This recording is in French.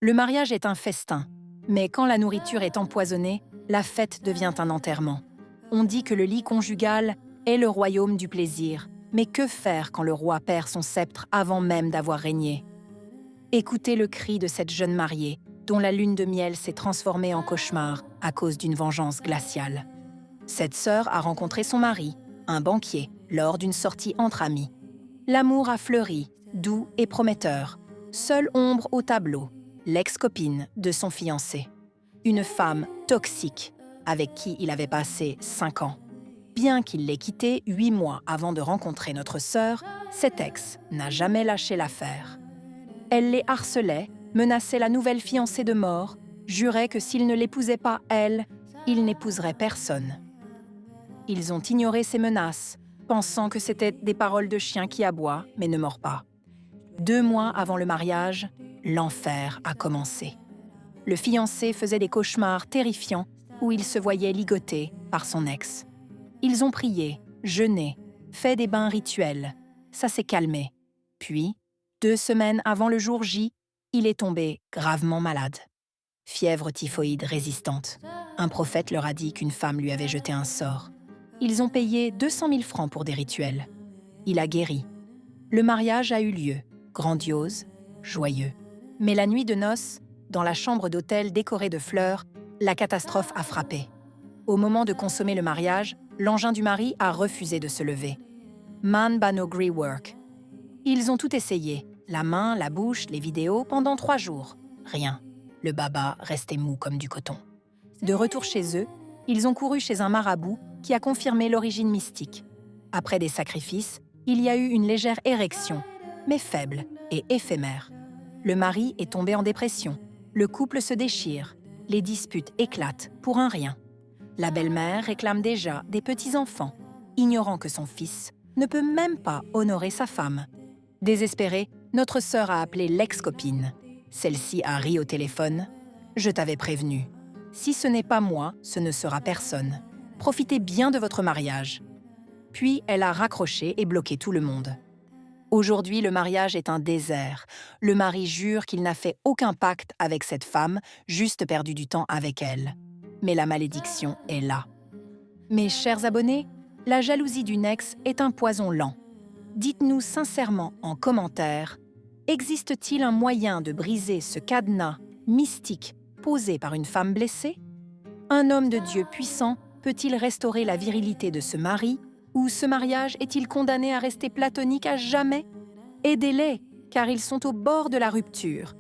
Le mariage est un festin, mais quand la nourriture est empoisonnée, la fête devient un enterrement. On dit que le lit conjugal est le royaume du plaisir, mais que faire quand le roi perd son sceptre avant même d'avoir régné? Écoutez le cri de cette jeune mariée, dont la lune de miel s'est transformée en cauchemar à cause d'une vengeance glaciale. Cette sœur a rencontré son mari, un banquier, lors d'une sortie entre amis. L'amour a fleuri, doux et prometteur. Seule ombre au tableau, l'ex-copine de son fiancé. Une femme toxique, avec qui il avait passé 5 ans. Bien qu'il l'ait quittée 8 mois avant de rencontrer notre sœur, cet ex n'a jamais lâché l'affaire. Elle les harcelait, menaçait la nouvelle fiancée de mort, jurait que s'il ne l'épousait pas elle, il n'épouserait personne. Ils ont ignoré ces menaces, pensant que c'étaient des paroles de chien qui aboie, mais ne mord pas. 2 mois avant le mariage, l'enfer a commencé. Le fiancé faisait des cauchemars terrifiants où il se voyait ligoté par son ex. Ils ont prié, jeûné, fait des bains rituels. Ça s'est calmé. Puis, 2 semaines avant le jour J, il est tombé gravement malade. Fièvre typhoïde résistante. Un prophète leur a dit qu'une femme lui avait jeté un sort. Ils ont payé 200 000 francs pour des rituels. Il a guéri. Le mariage a eu lieu, grandiose, joyeux. Mais la nuit de noces, dans la chambre d'hôtel décorée de fleurs, la catastrophe a frappé. Au moment de consommer le mariage, l'engin du mari a refusé de se lever. Man banogri work. Ils ont tout essayé, la main, la bouche, les vidéos, pendant 3 jours. Rien. Le baba restait mou comme du coton. De retour chez eux, ils ont couru chez un marabout qui a confirmé l'origine mystique. Après des sacrifices, il y a eu une légère érection, mais faible et éphémère. Le mari est tombé en dépression. Le couple se déchire. Les disputes éclatent pour un rien. La belle-mère réclame déjà des petits-enfants, ignorant que son fils ne peut même pas honorer sa femme. Désespérée, notre sœur a appelé l'ex-copine. Celle-ci a ri au téléphone. « Je t'avais prévenu. Si ce n'est pas moi, ce ne sera personne. Profitez bien de votre mariage. » Puis elle a raccroché et bloqué tout le monde. Aujourd'hui, le mariage est un désert. Le mari jure qu'il n'a fait aucun pacte avec cette femme, juste perdu du temps avec elle. Mais la malédiction est là. Mes chers abonnés, la jalousie d'une ex est un poison lent. Dites-nous sincèrement en commentaire, existe-t-il un moyen de briser ce cadenas mystique posé par une femme blessée? Un homme de Dieu puissant peut-il restaurer la virilité de ce mari? Ou ce mariage est-il condamné à rester platonique à jamais? Aidez-les, car ils sont au bord de la rupture.